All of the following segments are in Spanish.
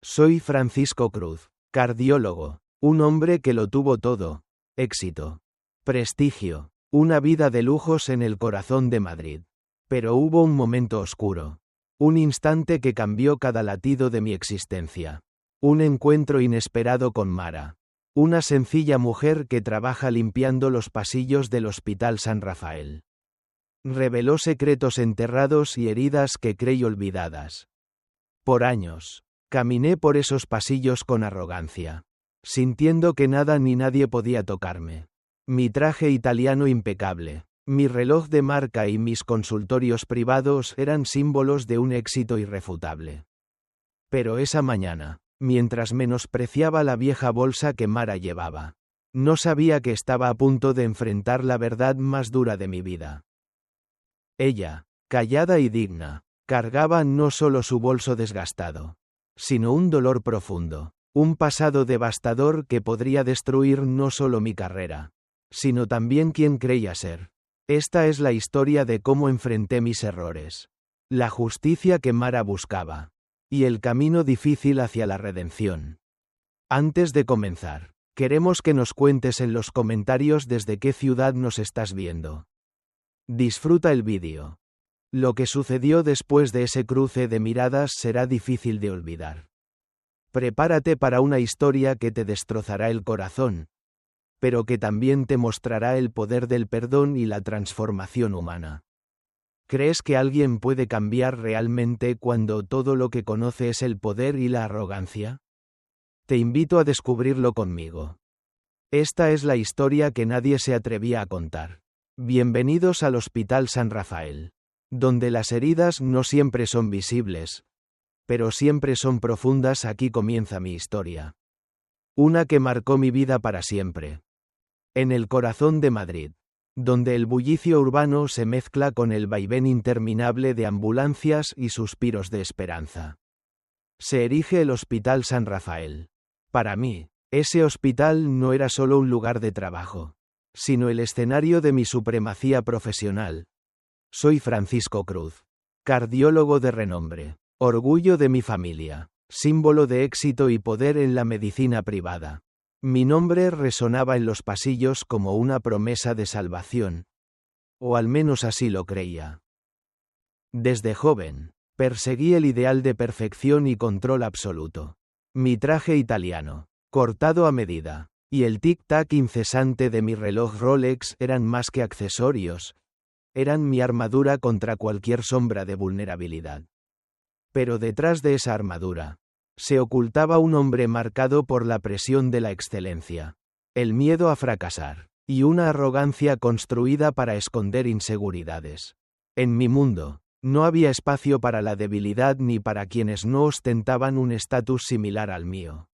Soy Francisco Cruz, cardiólogo, un hombre que lo tuvo todo: éxito, prestigio, una vida de lujos en el corazón de Madrid. Pero hubo un momento oscuro, un instante que cambió cada latido de mi existencia. Un encuentro inesperado con Mara, una sencilla mujer que trabaja limpiando los pasillos del Hospital San Rafael. Reveló secretos enterrados y heridas que creí olvidadas. Por años, caminé por esos pasillos con arrogancia, sintiendo que nada ni nadie podía tocarme. Mi traje italiano impecable, mi reloj de marca y mis consultorios privados eran símbolos de un éxito irrefutable. Pero esa mañana, mientras menospreciaba la vieja bolsa que Mara llevaba, no sabía que estaba a punto de enfrentar la verdad más dura de mi vida. Ella, callada y digna, cargaba no solo su bolso desgastado, sino un dolor profundo, un pasado devastador que podría destruir no solo mi carrera, sino también quien creía ser. Esta es la historia de cómo enfrenté mis errores, la justicia que Mara buscaba, y el camino difícil hacia la redención. Antes de comenzar, queremos que nos cuentes en los comentarios desde qué ciudad nos estás viendo. Disfruta el vídeo. Lo que sucedió después de ese cruce de miradas será difícil de olvidar. Prepárate para una historia que te destrozará el corazón, pero que también te mostrará el poder del perdón y la transformación humana. ¿Crees que alguien puede cambiar realmente cuando todo lo que conoce es el poder y la arrogancia? Te invito a descubrirlo conmigo. Esta es la historia que nadie se atrevía a contar. Bienvenidos al Hospital San Rafael, donde las heridas no siempre son visibles, pero siempre son profundas. Aquí comienza mi historia. Una que marcó mi vida para siempre. En el corazón de Madrid, donde el bullicio urbano se mezcla con el vaivén interminable de ambulancias y suspiros de esperanza, se erige el Hospital San Rafael. Para mí, ese hospital no era solo un lugar de trabajo, sino el escenario de mi supremacía profesional. Soy Francisco Cruz, cardiólogo de renombre, orgullo de mi familia, símbolo de éxito y poder en la medicina privada. Mi nombre resonaba en los pasillos como una promesa de salvación, o al menos así lo creía. Desde joven, perseguí el ideal de perfección y control absoluto. Mi traje italiano, cortado a medida, y el tic-tac incesante de mi reloj Rolex eran más que accesorios, eran mi armadura contra cualquier sombra de vulnerabilidad. Pero detrás de esa armadura, se ocultaba un hombre marcado por la presión de la excelencia, el miedo a fracasar, y una arrogancia construida para esconder inseguridades. En mi mundo, no había espacio para la debilidad ni para quienes no ostentaban un estatus similar al mío.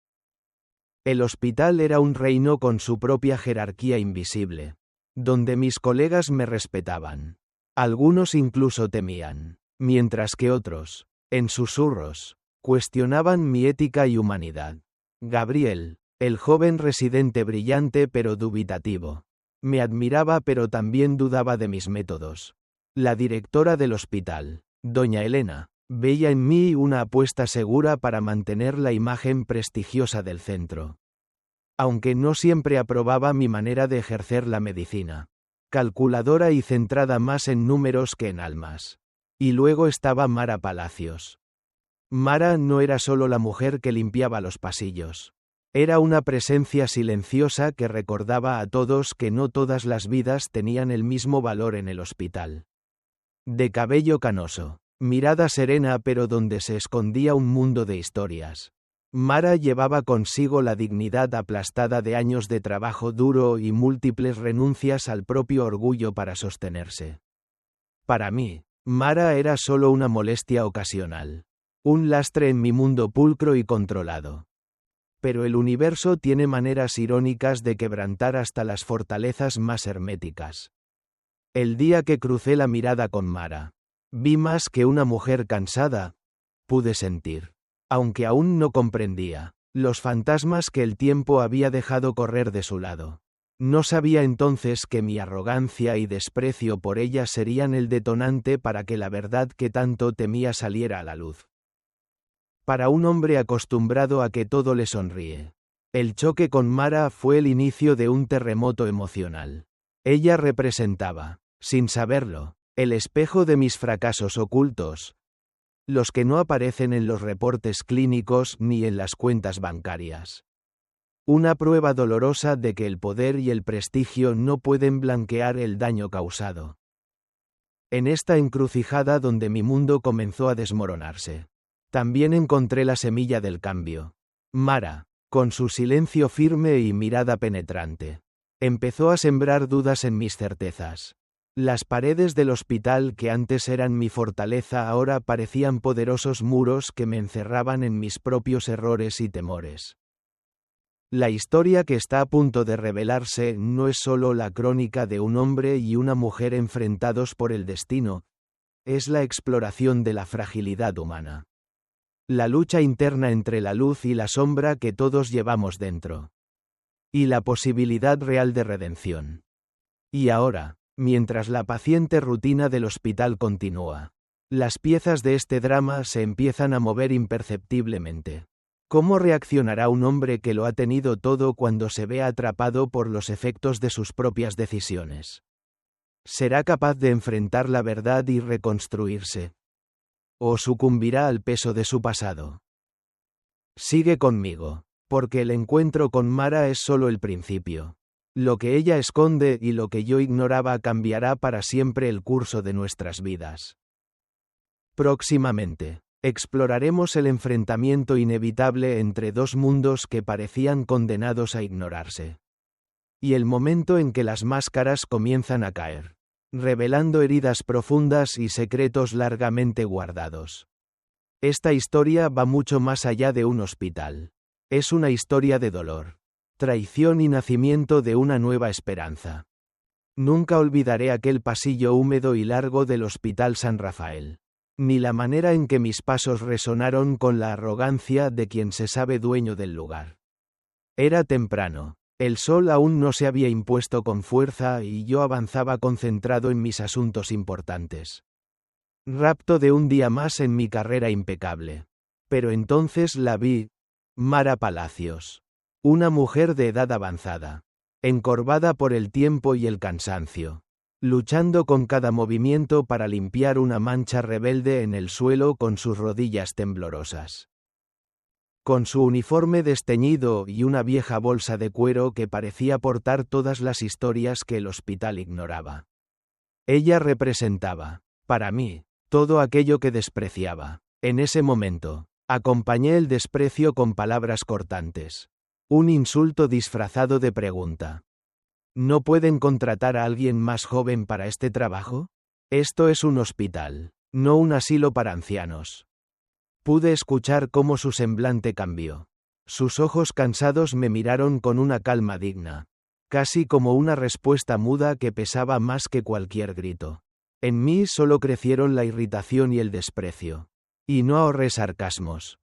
El hospital era un reino con su propia jerarquía invisible, donde mis colegas me respetaban. Algunos incluso temían, mientras que otros, en susurros, cuestionaban mi ética y humanidad. Gabriel, el joven residente brillante pero dubitativo, me admiraba pero también dudaba de mis métodos. La directora del hospital, doña Elena, veía en mí una apuesta segura para mantener la imagen prestigiosa del centro. Aunque no siempre aprobaba mi manera de ejercer la medicina, calculadora y centrada más en números que en almas. Y luego estaba Mara Palacios. Mara no era solo la mujer que limpiaba los pasillos. Era una presencia silenciosa que recordaba a todos que no todas las vidas tenían el mismo valor en el hospital. De cabello canoso, mirada serena pero donde se escondía un mundo de historias. Mara llevaba consigo la dignidad aplastada de años de trabajo duro y múltiples renuncias al propio orgullo para sostenerse. Para mí, Mara era solo una molestia ocasional, un lastre en mi mundo pulcro y controlado. Pero el universo tiene maneras irónicas de quebrantar hasta las fortalezas más herméticas. El día que crucé la mirada con Mara, vi más que una mujer cansada. Pude sentir, aunque aún no comprendía, los fantasmas que el tiempo había dejado correr de su lado. No sabía entonces que mi arrogancia y desprecio por ella serían el detonante para que la verdad que tanto temía saliera a la luz. Para un hombre acostumbrado a que todo le sonríe. El choque con Mara fue el inicio de un terremoto emocional. Ella representaba, sin saberlo, el espejo de mis fracasos ocultos, los que no aparecen en los reportes clínicos ni en las cuentas bancarias. Una prueba dolorosa de que el poder y el prestigio no pueden blanquear el daño causado. En esta encrucijada donde mi mundo comenzó a desmoronarse, también encontré la semilla del cambio. Mara, con su silencio firme y mirada penetrante, empezó a sembrar dudas en mis certezas. Las paredes del hospital que antes eran mi fortaleza ahora parecían poderosos muros que me encerraban en mis propios errores y temores. La historia que está a punto de revelarse no es solo la crónica de un hombre y una mujer enfrentados por el destino, es la exploración de la fragilidad humana. La lucha interna entre la luz y la sombra que todos llevamos dentro. Y la posibilidad real de redención. Y ahora, mientras la paciente rutina del hospital continúa, las piezas de este drama se empiezan a mover imperceptiblemente. ¿Cómo reaccionará un hombre que lo ha tenido todo cuando se vea atrapado por los efectos de sus propias decisiones? ¿Será capaz de enfrentar la verdad y reconstruirse? ¿O sucumbirá al peso de su pasado? Sigue conmigo, porque el encuentro con Mara es solo el principio. Lo que ella esconde y lo que yo ignoraba cambiará para siempre el curso de nuestras vidas. Próximamente, exploraremos el enfrentamiento inevitable entre dos mundos que parecían condenados a ignorarse. Y el momento en que las máscaras comienzan a caer, revelando heridas profundas y secretos largamente guardados. Esta historia va mucho más allá de un hospital. Es una historia de dolor, traición y nacimiento de una nueva esperanza. Nunca olvidaré aquel pasillo húmedo y largo del Hospital San Rafael, ni la manera en que mis pasos resonaron con la arrogancia de quien se sabe dueño del lugar. Era temprano, el sol aún no se había impuesto con fuerza y yo avanzaba concentrado en mis asuntos importantes. Rapto de un día más en mi carrera impecable. Pero entonces la vi, Mara Palacios. Una mujer de edad avanzada, encorvada por el tiempo y el cansancio, luchando con cada movimiento para limpiar una mancha rebelde en el suelo con sus rodillas temblorosas. Con su uniforme desteñido y una vieja bolsa de cuero que parecía portar todas las historias que el hospital ignoraba. Ella representaba, para mí, todo aquello que despreciaba. En ese momento, acompañé el desprecio con palabras cortantes. Un insulto disfrazado de pregunta. ¿No pueden contratar a alguien más joven para este trabajo? Esto es un hospital, no un asilo para ancianos. Pude escuchar cómo su semblante cambió. Sus ojos cansados me miraron con una calma digna, casi como una respuesta muda que pesaba más que cualquier grito. En mí solo crecieron la irritación y el desprecio. Y no ahorré sarcasmos.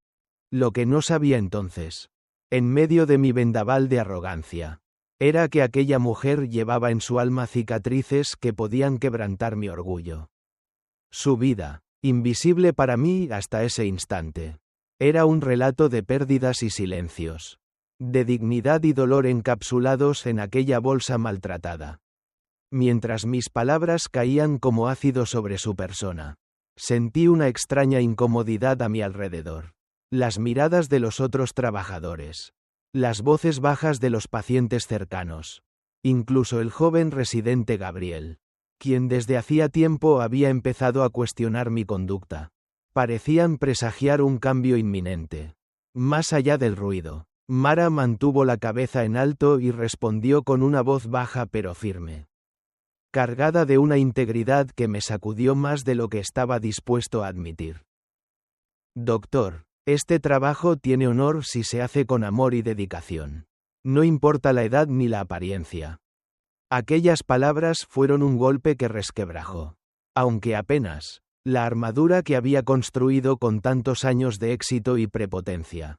Lo que no sabía entonces, en medio de mi vendaval de arrogancia, era que aquella mujer llevaba en su alma cicatrices que podían quebrantar mi orgullo. Su vida, invisible para mí hasta ese instante, era un relato de pérdidas y silencios, de dignidad y dolor encapsulados en aquella bolsa maltratada. Mientras mis palabras caían como ácido sobre su persona, sentí una extraña incomodidad a mi alrededor. Las miradas de los otros trabajadores. Las voces bajas de los pacientes cercanos. Incluso el joven residente Gabriel, quien desde hacía tiempo había empezado a cuestionar mi conducta. Parecían presagiar un cambio inminente. Más allá del ruido, Mara mantuvo la cabeza en alto y respondió con una voz baja pero firme, cargada de una integridad que me sacudió más de lo que estaba dispuesto a admitir. Doctor, este trabajo tiene honor si se hace con amor y dedicación. No importa la edad ni la apariencia. Aquellas palabras fueron un golpe que resquebrajó. Aunque apenas, la armadura que había construido con tantos años de éxito y prepotencia.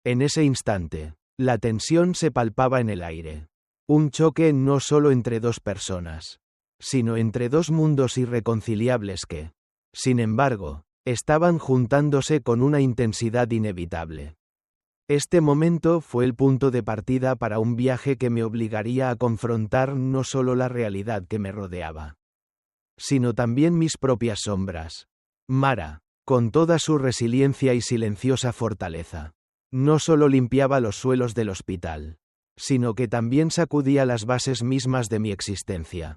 En ese instante, la tensión se palpaba en el aire. Un choque no solo entre dos personas, sino entre dos mundos irreconciliables que, sin embargo, estaban juntándose con una intensidad inevitable. Este momento fue el punto de partida para un viaje que me obligaría a confrontar no solo la realidad que me rodeaba, sino también mis propias sombras. Mara, con toda su resiliencia y silenciosa fortaleza, no solo limpiaba los suelos del hospital, sino que también sacudía las bases mismas de mi existencia.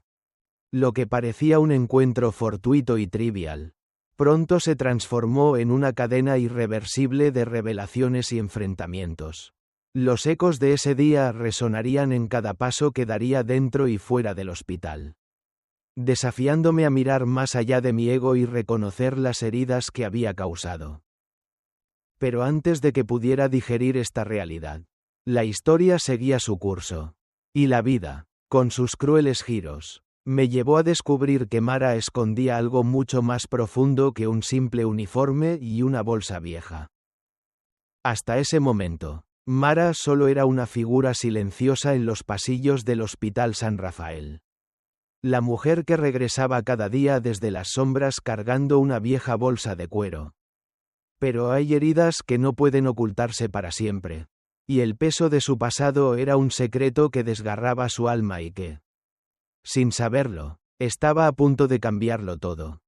Lo que parecía un encuentro fortuito y trivial, pronto se transformó en una cadena irreversible de revelaciones y enfrentamientos. Los ecos de ese día resonarían en cada paso que daría dentro y fuera del hospital, desafiándome a mirar más allá de mi ego y reconocer las heridas que había causado. Pero antes de que pudiera digerir esta realidad, la historia seguía su curso. Y la vida, con sus crueles giros, me llevó a descubrir que Mara escondía algo mucho más profundo que un simple uniforme y una bolsa vieja. Hasta ese momento, Mara solo era una figura silenciosa en los pasillos del Hospital San Rafael. La mujer que regresaba cada día desde las sombras cargando una vieja bolsa de cuero. Pero hay heridas que no pueden ocultarse para siempre, y el peso de su pasado era un secreto que desgarraba su alma y que, sin saberlo, estaba a punto de cambiarlo todo.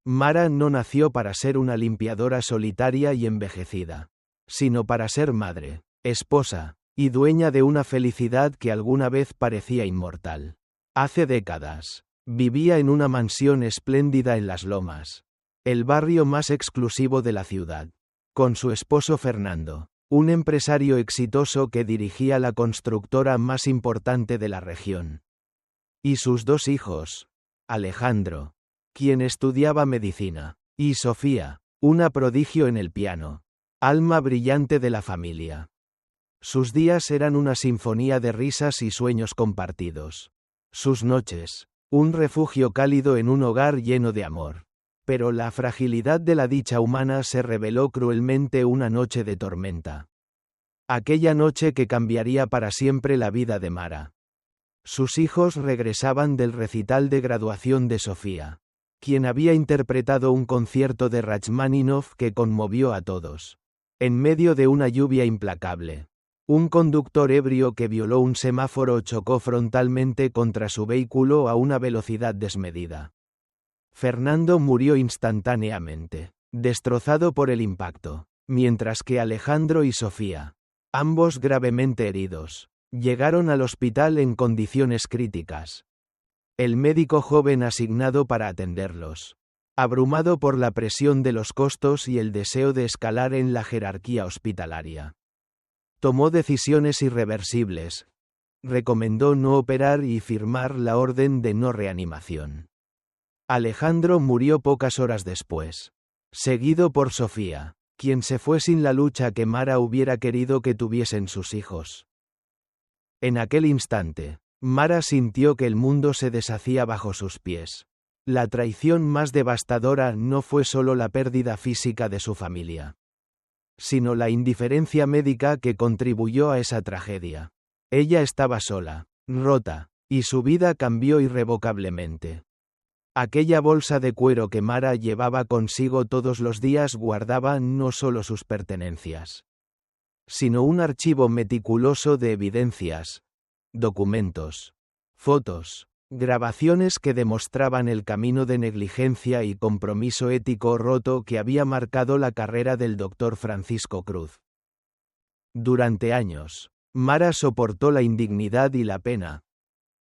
Mara no nació para ser una limpiadora solitaria y envejecida, sino para ser madre, esposa, y dueña de una felicidad que alguna vez parecía inmortal. Hace décadas, vivía en una mansión espléndida en Las Lomas, el barrio más exclusivo de la ciudad, con su esposo Fernando, un empresario exitoso que dirigía la constructora más importante de la región. Y sus dos hijos, Alejandro, quien estudiaba medicina, y Sofía, una prodigio en el piano, alma brillante de la familia. Sus días eran una sinfonía de risas y sueños compartidos. Sus noches, un refugio cálido en un hogar lleno de amor. Pero la fragilidad de la dicha humana se reveló cruelmente una noche de tormenta. Aquella noche que cambiaría para siempre la vida de Mara. Sus hijos regresaban del recital de graduación de Sofía, quien había interpretado un concierto de Rachmaninoff que conmovió a todos. En medio de una lluvia implacable, un conductor ebrio que violó un semáforo chocó frontalmente contra su vehículo a una velocidad desmedida. Fernando murió instantáneamente, destrozado por el impacto, mientras que Alejandro y Sofía, ambos gravemente heridos, llegaron al hospital en condiciones críticas. El médico joven asignado para atenderlos, abrumado por la presión de los costos y el deseo de escalar en la jerarquía hospitalaria, tomó decisiones irreversibles. Recomendó no operar y firmar la orden de no reanimación. Alejandro murió pocas horas después, seguido por Sofía, quien se fue sin la lucha que Mara hubiera querido que tuviesen sus hijos. En aquel instante, Mara sintió que el mundo se deshacía bajo sus pies. La traición más devastadora no fue solo la pérdida física de su familia, sino la indiferencia médica que contribuyó a esa tragedia. Ella estaba sola, rota, y su vida cambió irrevocablemente. Aquella bolsa de cuero que Mara llevaba consigo todos los días guardaba no solo sus pertenencias, sino un archivo meticuloso de evidencias, documentos, fotos, grabaciones que demostraban el camino de negligencia y compromiso ético roto que había marcado la carrera del Dr. Francisco Cruz. Durante años, Mara soportó la indignidad y la pena,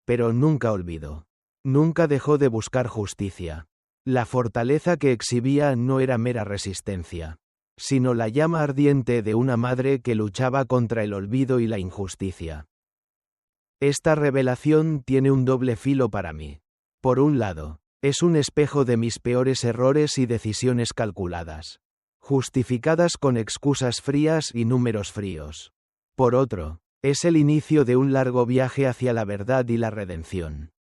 pero nunca olvidó. Nunca dejó de buscar justicia. La fortaleza que exhibía no era mera resistencia, sino la llama ardiente de una madre que luchaba contra el olvido y la injusticia. Esta revelación tiene un doble filo para mí. Por un lado, es un espejo de mis peores errores y decisiones calculadas, justificadas con excusas frías y números fríos. Por otro, es el inicio de un largo viaje hacia la verdad y la redención.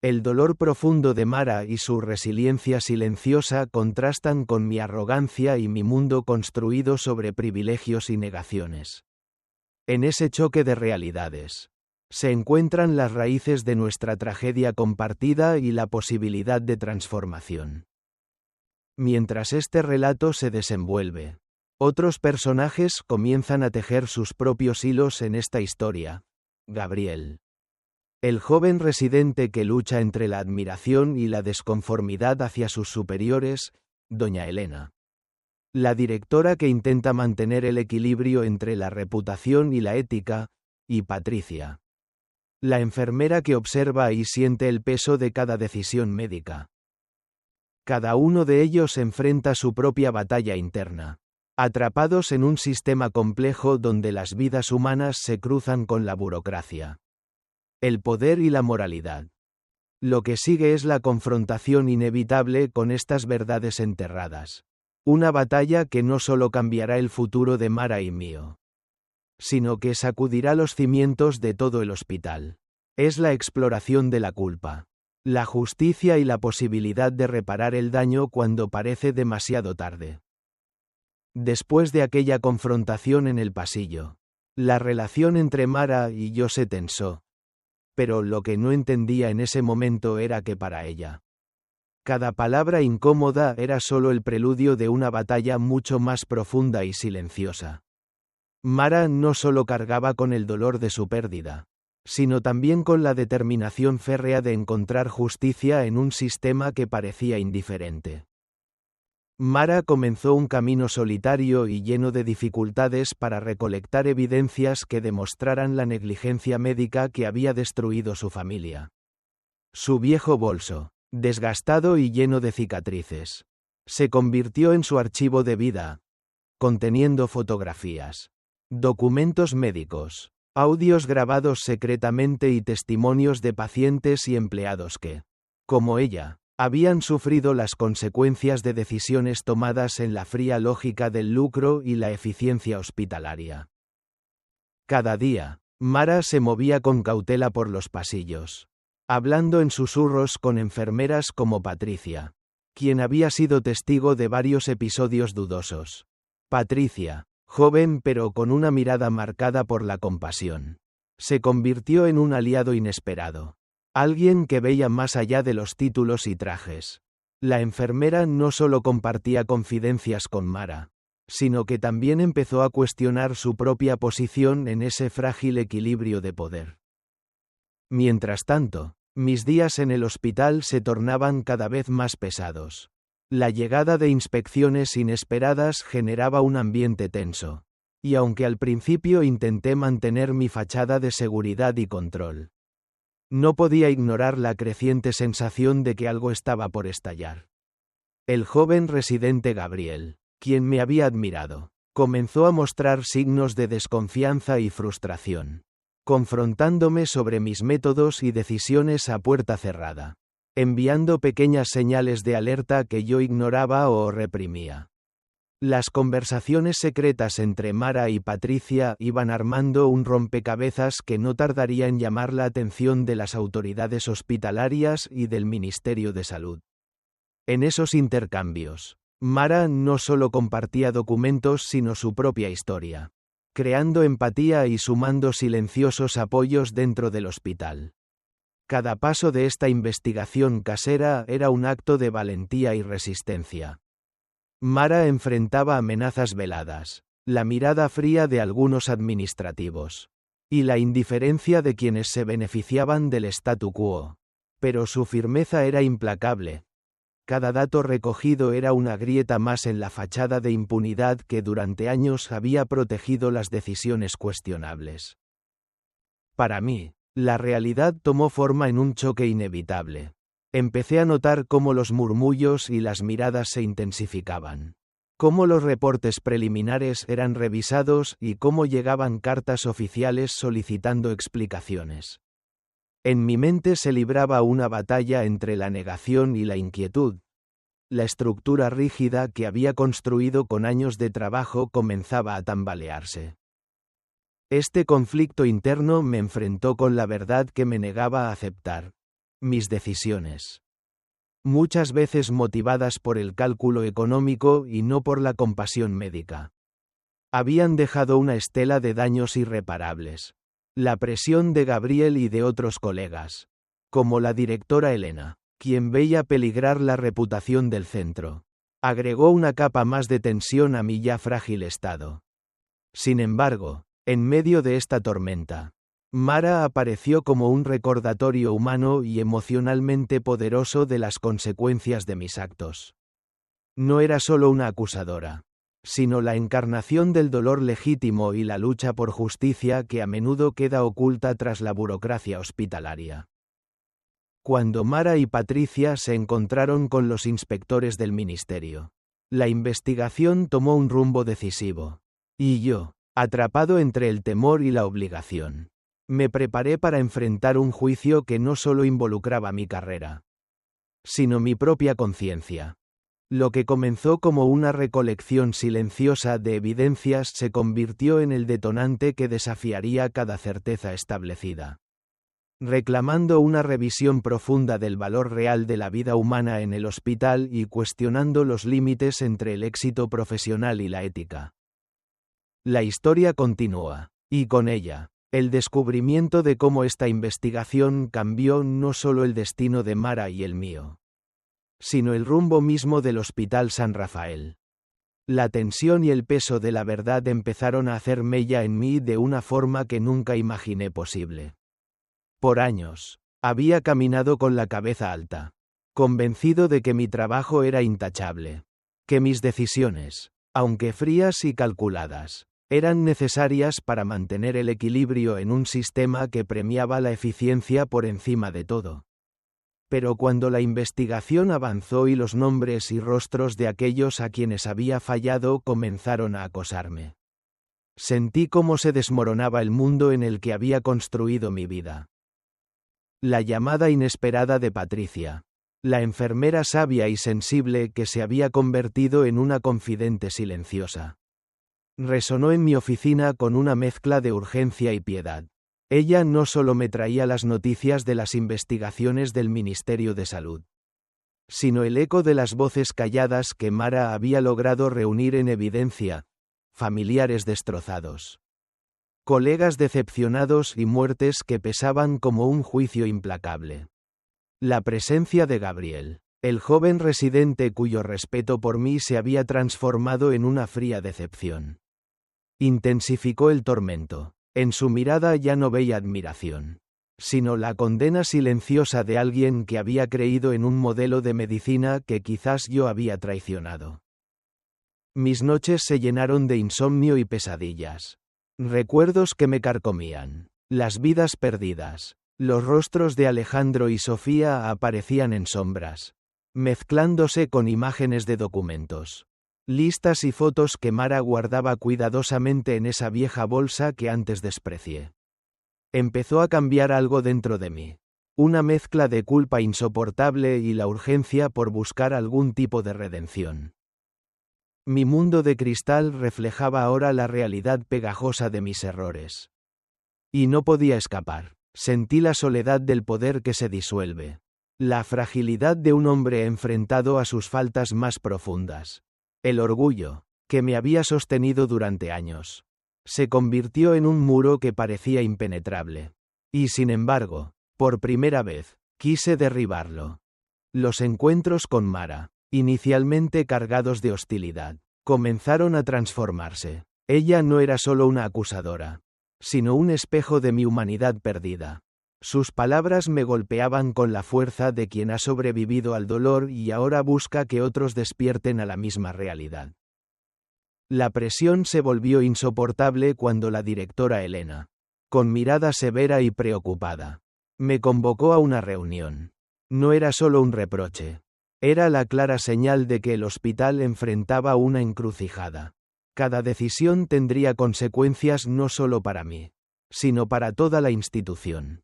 El dolor profundo de Mara y su resiliencia silenciosa contrastan con mi arrogancia y mi mundo construido sobre privilegios y negaciones. En ese choque de realidades, se encuentran las raíces de nuestra tragedia compartida y la posibilidad de transformación. Mientras este relato se desenvuelve, otros personajes comienzan a tejer sus propios hilos en esta historia. Gabriel. El joven residente que lucha entre la admiración y la desconformidad hacia sus superiores, doña Elena. La directora que intenta mantener el equilibrio entre la reputación y la ética, y Patricia. La enfermera que observa y siente el peso de cada decisión médica. Cada uno de ellos enfrenta su propia batalla interna, atrapados en un sistema complejo donde las vidas humanas se cruzan con la burocracia, el poder y la moralidad. Lo que sigue es la confrontación inevitable con estas verdades enterradas. Una batalla que no solo cambiará el futuro de Mara y mío, sino que sacudirá los cimientos de todo el hospital. Es la exploración de la culpa, la justicia y la posibilidad de reparar el daño cuando parece demasiado tarde. Después de aquella confrontación en el pasillo, la relación entre Mara y yo se tensó. Pero lo que no entendía en ese momento era que para ella, cada palabra incómoda era solo el preludio de una batalla mucho más profunda y silenciosa. Mara no solo cargaba con el dolor de su pérdida, sino también con la determinación férrea de encontrar justicia en un sistema que parecía indiferente. Mara comenzó un camino solitario y lleno de dificultades para recolectar evidencias que demostraran la negligencia médica que había destruido su familia. Su viejo bolso, desgastado y lleno de cicatrices, se convirtió en su archivo de vida, conteniendo fotografías, documentos médicos, audios grabados secretamente y testimonios de pacientes y empleados que, como ella, habían sufrido las consecuencias de decisiones tomadas en la fría lógica del lucro y la eficiencia hospitalaria. Cada día, Mara se movía con cautela por los pasillos, hablando en susurros con enfermeras como Patricia, quien había sido testigo de varios episodios dudosos. Patricia, joven pero con una mirada marcada por la compasión, se convirtió en un aliado inesperado. Alguien que veía más allá de los títulos y trajes. La enfermera no solo compartía confidencias con Mara, sino que también empezó a cuestionar su propia posición en ese frágil equilibrio de poder. Mientras tanto, mis días en el hospital se tornaban cada vez más pesados. La llegada de inspecciones inesperadas generaba un ambiente tenso, y aunque al principio intenté mantener mi fachada de seguridad y control, no podía ignorar la creciente sensación de que algo estaba por estallar. El joven residente Gabriel, quien me había admirado, comenzó a mostrar signos de desconfianza y frustración, confrontándome sobre mis métodos y decisiones a puerta cerrada, enviando pequeñas señales de alerta que yo ignoraba o reprimía. Las conversaciones secretas entre Mara y Patricia iban armando un rompecabezas que no tardaría en llamar la atención de las autoridades hospitalarias y del Ministerio de Salud. En esos intercambios, Mara no solo compartía documentos sino su propia historia, creando empatía y sumando silenciosos apoyos dentro del hospital. Cada paso de esta investigación casera era un acto de valentía y resistencia. Mara enfrentaba amenazas veladas, la mirada fría de algunos administrativos, y la indiferencia de quienes se beneficiaban del statu quo. Pero su firmeza era implacable. Cada dato recogido era una grieta más en la fachada de impunidad que durante años había protegido las decisiones cuestionables. Para mí, la realidad tomó forma en un choque inevitable. Empecé a notar cómo los murmullos y las miradas se intensificaban, cómo los reportes preliminares eran revisados y cómo llegaban cartas oficiales solicitando explicaciones. En mi mente se libraba una batalla entre la negación y la inquietud. La estructura rígida que había construido con años de trabajo comenzaba a tambalearse. Este conflicto interno me enfrentó con la verdad que me negaba a aceptar. Mis decisiones, muchas veces motivadas por el cálculo económico y no por la compasión médica, habían dejado una estela de daños irreparables. La presión de Gabriel y de otros colegas, como la directora Elena, quien veía peligrar la reputación del centro, agregó una capa más de tensión a mi ya frágil estado. Sin embargo, en medio de esta tormenta, Mara apareció como un recordatorio humano y emocionalmente poderoso de las consecuencias de mis actos. No era solo una acusadora, sino la encarnación del dolor legítimo y la lucha por justicia que a menudo queda oculta tras la burocracia hospitalaria. Cuando Mara y Patricia se encontraron con los inspectores del ministerio, la investigación tomó un rumbo decisivo. Y yo, atrapado entre el temor y la obligación, me preparé para enfrentar un juicio que no solo involucraba mi carrera, sino mi propia conciencia. Lo que comenzó como una recolección silenciosa de evidencias se convirtió en el detonante que desafiaría cada certeza establecida. Reclamando una revisión profunda del valor real de la vida humana en el hospital y cuestionando los límites entre el éxito profesional y la ética. La historia continúa, y con ella, el descubrimiento de cómo esta investigación cambió no solo el destino de Mara y el mío, sino el rumbo mismo del Hospital San Rafael. La tensión y el peso de la verdad empezaron a hacer mella en mí de una forma que nunca imaginé posible. Por años, había caminado con la cabeza alta, convencido de que mi trabajo era intachable, que mis decisiones, aunque frías y calculadas, eran necesarias para mantener el equilibrio en un sistema que premiaba la eficiencia por encima de todo. Pero cuando la investigación avanzó y los nombres y rostros de aquellos a quienes había fallado comenzaron a acosarme, sentí cómo se desmoronaba el mundo en el que había construido mi vida. La llamada inesperada de Patricia, la enfermera sabia y sensible que se había convertido en una confidente silenciosa, resonó en mi oficina con una mezcla de urgencia y piedad. Ella no solo me traía las noticias de las investigaciones del Ministerio de Salud, sino el eco de las voces calladas que Mara había logrado reunir en evidencia, familiares destrozados, colegas decepcionados y muertes que pesaban como un juicio implacable. La presencia de Gabriel, el joven residente cuyo respeto por mí se había transformado en una fría decepción, intensificó el tormento. En su mirada ya no veía admiración, sino la condena silenciosa de alguien que había creído en un modelo de medicina que quizás yo había traicionado. Mis noches se llenaron de insomnio y pesadillas. Recuerdos que me carcomían, las vidas perdidas, los rostros de Alejandro y Sofía aparecían en sombras, mezclándose con imágenes de documentos. Listas y fotos que Mara guardaba cuidadosamente en esa vieja bolsa que antes desprecié. Empezó a cambiar algo dentro de mí. Una mezcla de culpa insoportable y la urgencia por buscar algún tipo de redención. Mi mundo de cristal reflejaba ahora la realidad pegajosa de mis errores. Y no podía escapar. Sentí la soledad del poder que se disuelve. La fragilidad de un hombre enfrentado a sus faltas más profundas. El orgullo, que me había sostenido durante años, se convirtió en un muro que parecía impenetrable. Y sin embargo, por primera vez, quise derribarlo. Los encuentros con Mara, inicialmente cargados de hostilidad, comenzaron a transformarse. Ella no era solo una acusadora, sino un espejo de mi humanidad perdida. Sus palabras me golpeaban con la fuerza de quien ha sobrevivido al dolor y ahora busca que otros despierten a la misma realidad. La presión se volvió insoportable cuando la directora Elena, con mirada severa y preocupada, me convocó a una reunión. No era solo un reproche. Era la clara señal de que el hospital enfrentaba una encrucijada. Cada decisión tendría consecuencias no solo para mí, sino para toda la institución.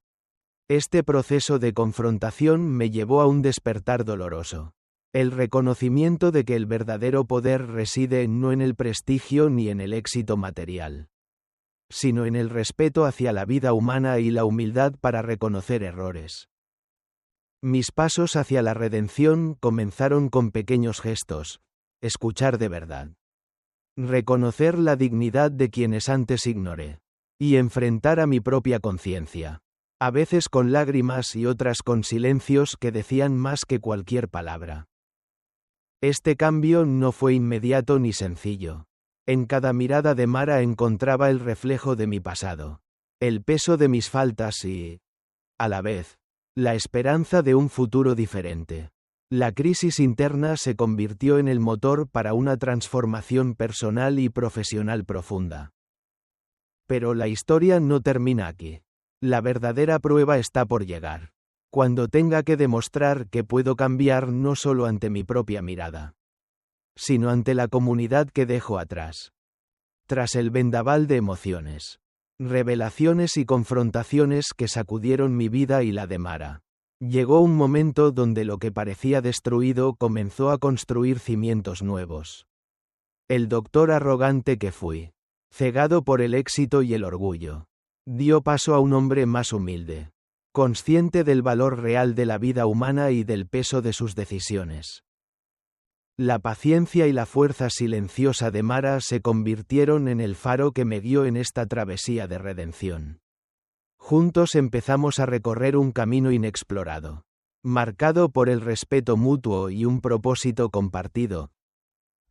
Este proceso de confrontación me llevó a un despertar doloroso. El reconocimiento de que el verdadero poder reside no en el prestigio ni en el éxito material, sino en el respeto hacia la vida humana y la humildad para reconocer errores. Mis pasos hacia la redención comenzaron con pequeños gestos: escuchar de verdad, reconocer la dignidad de quienes antes ignoré, y enfrentar a mi propia conciencia. A veces con lágrimas y otras con silencios que decían más que cualquier palabra. Este cambio no fue inmediato ni sencillo. En cada mirada de Mara encontraba el reflejo de mi pasado, el peso de mis faltas y, a la vez, la esperanza de un futuro diferente. La crisis interna se convirtió en el motor para una transformación personal y profesional profunda. Pero la historia no termina aquí. La verdadera prueba está por llegar. Cuando tenga que demostrar que puedo cambiar no solo ante mi propia mirada, sino ante la comunidad que dejo atrás. Tras el vendaval de emociones, revelaciones y confrontaciones que sacudieron mi vida y la de Mara, llegó un momento donde lo que parecía destruido comenzó a construir cimientos nuevos. El doctor arrogante que fui, cegado por el éxito y el orgullo, dio paso a un hombre más humilde, consciente del valor real de la vida humana y del peso de sus decisiones. La paciencia y la fuerza silenciosa de Mara se convirtieron en el faro que me guió en esta travesía de redención. Juntos empezamos a recorrer un camino inexplorado, marcado por el respeto mutuo y un propósito compartido: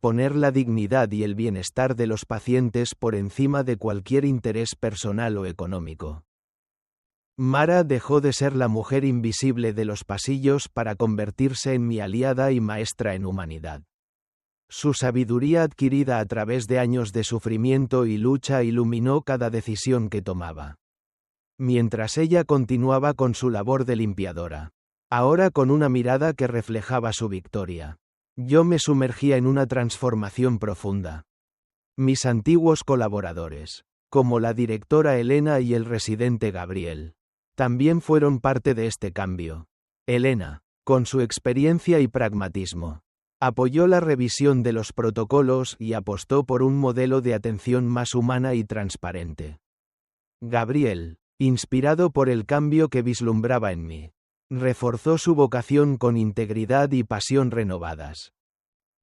poner la dignidad y el bienestar de los pacientes por encima de cualquier interés personal o económico. Mara dejó de ser la mujer invisible de los pasillos para convertirse en mi aliada y maestra en humanidad. Su sabiduría adquirida a través de años de sufrimiento y lucha iluminó cada decisión que tomaba. Mientras ella continuaba con su labor de limpiadora, ahora con una mirada que reflejaba su victoria, yo me sumergía en una transformación profunda. Mis antiguos colaboradores, como la directora Elena y el residente Gabriel, también fueron parte de este cambio. Elena, con su experiencia y pragmatismo, apoyó la revisión de los protocolos y apostó por un modelo de atención más humana y transparente. Gabriel, inspirado por el cambio que vislumbraba en mí, reforzó su vocación con integridad y pasión renovadas.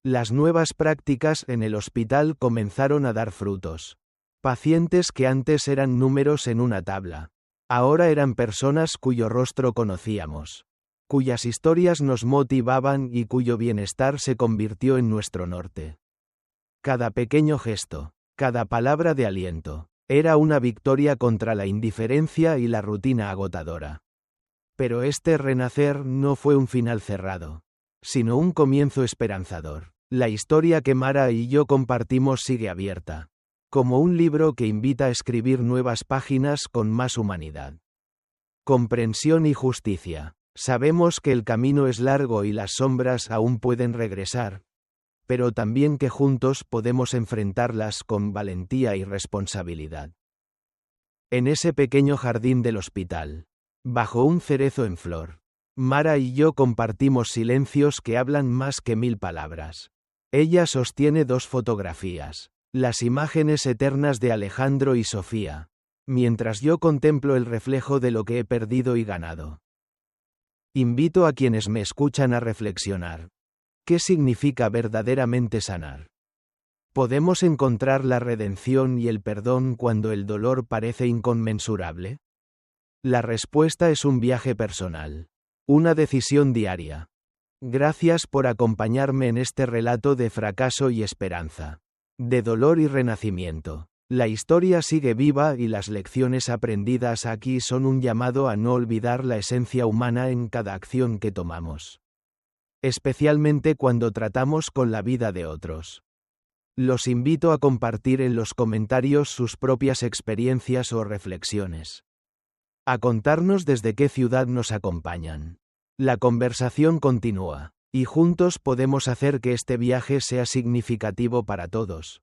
Las nuevas prácticas en el hospital comenzaron a dar frutos. Pacientes que antes eran números en una tabla, ahora eran personas cuyo rostro conocíamos, cuyas historias nos motivaban y cuyo bienestar se convirtió en nuestro norte. Cada pequeño gesto, cada palabra de aliento, era una victoria contra la indiferencia y la rutina agotadora. Pero este renacer no fue un final cerrado, sino un comienzo esperanzador. La historia que Mara y yo compartimos sigue abierta, como un libro que invita a escribir nuevas páginas con más humanidad, comprensión y justicia. Sabemos que el camino es largo y las sombras aún pueden regresar, pero también que juntos podemos enfrentarlas con valentía y responsabilidad. En ese pequeño jardín del hospital, bajo un cerezo en flor, Mara y yo compartimos silencios que hablan más que 1000 palabras. Ella sostiene 2 fotografías, las imágenes eternas de Alejandro y Sofía, mientras yo contemplo el reflejo de lo que he perdido y ganado. Invito a quienes me escuchan a reflexionar. ¿Qué significa verdaderamente sanar? ¿Podemos encontrar la redención y el perdón cuando el dolor parece inconmensurable? La respuesta es un viaje personal, una decisión diaria. Gracias por acompañarme en este relato de fracaso y esperanza, de dolor y renacimiento. La historia sigue viva y las lecciones aprendidas aquí son un llamado a no olvidar la esencia humana en cada acción que tomamos, especialmente cuando tratamos con la vida de otros. Los invito a compartir en los comentarios sus propias experiencias o reflexiones, a contarnos desde qué ciudad nos acompañan. La conversación continúa, y juntos podemos hacer que este viaje sea significativo para todos.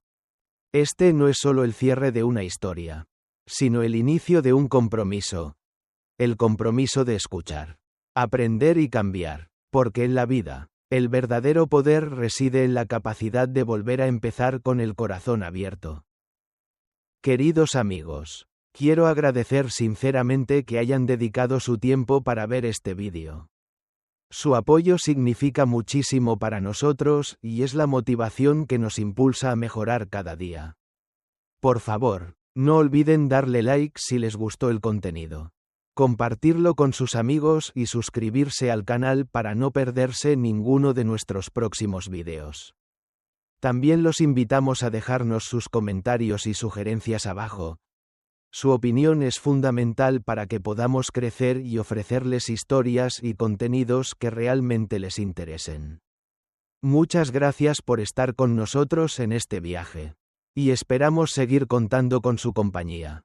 Este no es solo el cierre de una historia, sino el inicio de un compromiso. El compromiso de escuchar, aprender y cambiar, porque en la vida, el verdadero poder reside en la capacidad de volver a empezar con el corazón abierto. Queridos amigos, quiero agradecer sinceramente que hayan dedicado su tiempo para ver este vídeo. Su apoyo significa muchísimo para nosotros y es la motivación que nos impulsa a mejorar cada día. Por favor, no olviden darle like si les gustó el contenido. compartirlo con sus amigos y suscribirse al canal para no perderse ninguno de nuestros próximos vídeos. También los invitamos a dejarnos sus comentarios y sugerencias abajo. Su opinión es fundamental para que podamos crecer y ofrecerles historias y contenidos que realmente les interesen. Muchas gracias por estar con nosotros en este viaje. Y esperamos seguir contando con su compañía.